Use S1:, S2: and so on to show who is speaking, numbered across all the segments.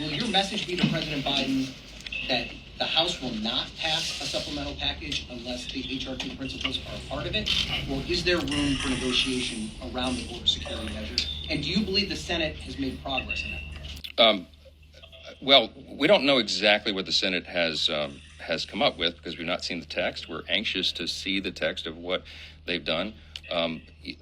S1: will your message be to President Biden that the House will not pass a supplemental package unless the HR2 principles are a part of it? Or is there room for negotiation around the border security measures? And do you believe the Senate has made progress in that?
S2: Well, we don't know exactly what the Senate has come up with because we've not seen the text. We're anxious to see the text of what they've done.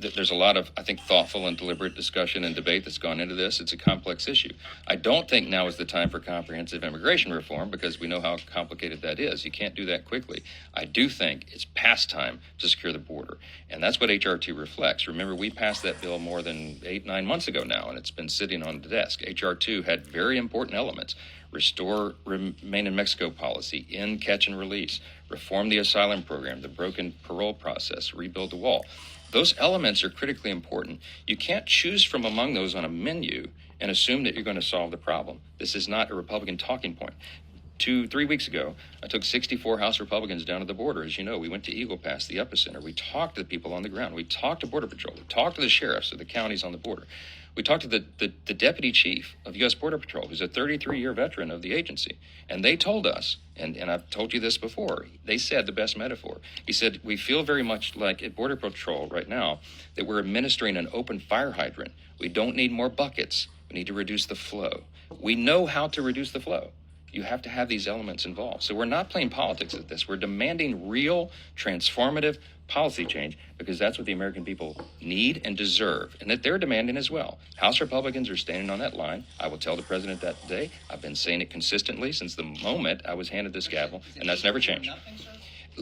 S2: There's a lot of, I think, thoughtful and deliberate discussion and debate that's gone into this. It's a complex issue. I don't think now is the time for comprehensive immigration reform because we know how complicated that is. You can't do that quickly. I do think it's past time to secure the border, and that's what HR2 reflects. Remember, we passed that bill more than 8-9 months ago now, and it's been sitting on the desk. HR2 had very important elements. Restore Remain in Mexico policy, end catch and release, reform the asylum program, the broken parole process, rebuild the wall. Those elements are critically important. You can't choose from among those on a menu and assume that you're going to solve the problem. This is not a Republican talking point. 2-3 weeks ago, I took 64 House Republicans down to the border. As you know, we went to Eagle Pass, the epicenter. We talked to the people on the ground. We talked to Border Patrol. We talked to the sheriffs of the counties on the border. We talked to the deputy chief of U.S. Border Patrol, who's a 33-year veteran of the agency. And they told us, and I've told you this before, they said the best metaphor. He said, we feel very much like at Border Patrol right now that we're administering an open fire hydrant. We don't need more buckets. We need to reduce the flow. We know how to reduce the flow. You have to have these elements involved. So we're not playing politics at this. We're demanding real, transformative policy change because that's what the American people need and deserve, and that they're demanding as well. House Republicans are standing on that line. I will tell the president that today. I've been saying it consistently since the moment I was handed this gavel, and that's never changed.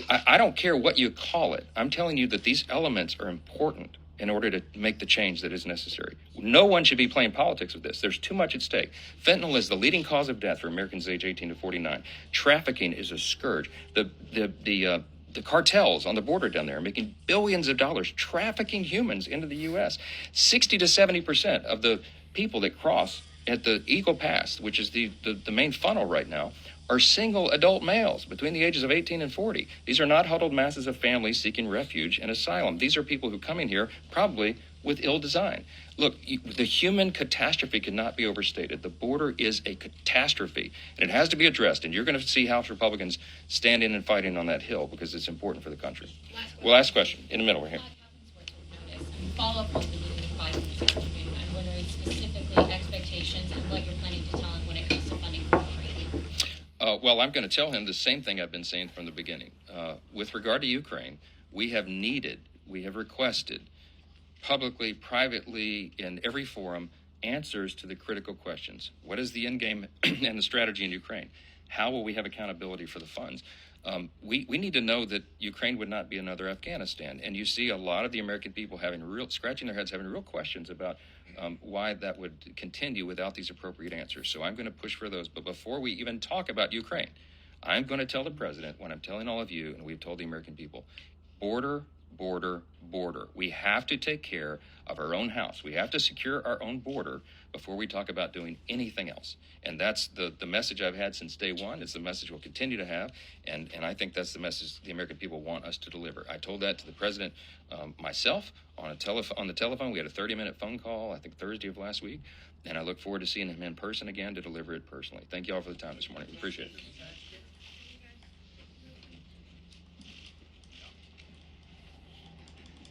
S2: I don't care what you call it. I'm telling you that these elements are important in order to make the change that is necessary. No one should be playing politics with this. There's too much at stake. Fentanyl is the leading cause of death for Americans age 18 to 49. Trafficking is a scourge. The cartels on the border down there are making billions of dollars trafficking humans into the U.S. 60 to 70% of the people that cross at the Eagle Pass, which is the main funnel right now, are single adult males between the ages of 18 and 40. These are not huddled masses of families seeking refuge and asylum. These are people who come in here probably with ill design. Look, the human catastrophe cannot be overstated. The border is a catastrophe, and it has to be addressed. And you're going to see House Republicans standing and fighting on that hill because it's important for the country. Last question. In the middle, we're here.
S3: Follow up on the meeting with Biden this afternoon. I'm wondering specifically expectations and what you're planning to tell him when it comes to funding for Ukraine.
S2: Well, I'm going to tell him the same thing I've been saying from the beginning. With regard to Ukraine, we have requested publicly, privately, in every forum, answers to the critical questions. What is the endgame and the strategy in Ukraine? How will we have accountability for the funds? We need to know that Ukraine would not be another Afghanistan. And you see a lot of the American people scratching their heads, having real questions about why that would continue without these appropriate answers. So I'm going to push for those. But before we even talk about Ukraine, I'm going to tell the president what I'm telling all of you, and we've told the American people, border, border, border. We have to take care of our own house. We have to secure our own border before we talk about doing anything else. And that's the message I've had since day one. It's the message we'll continue to have. And I think that's the message the American people want us to deliver. I told that to the president myself on the telephone. We had a 30-minute phone call, I think Thursday of last week. And I look forward to seeing him in person again to deliver it personally. Thank you all for the time this morning. Appreciate it.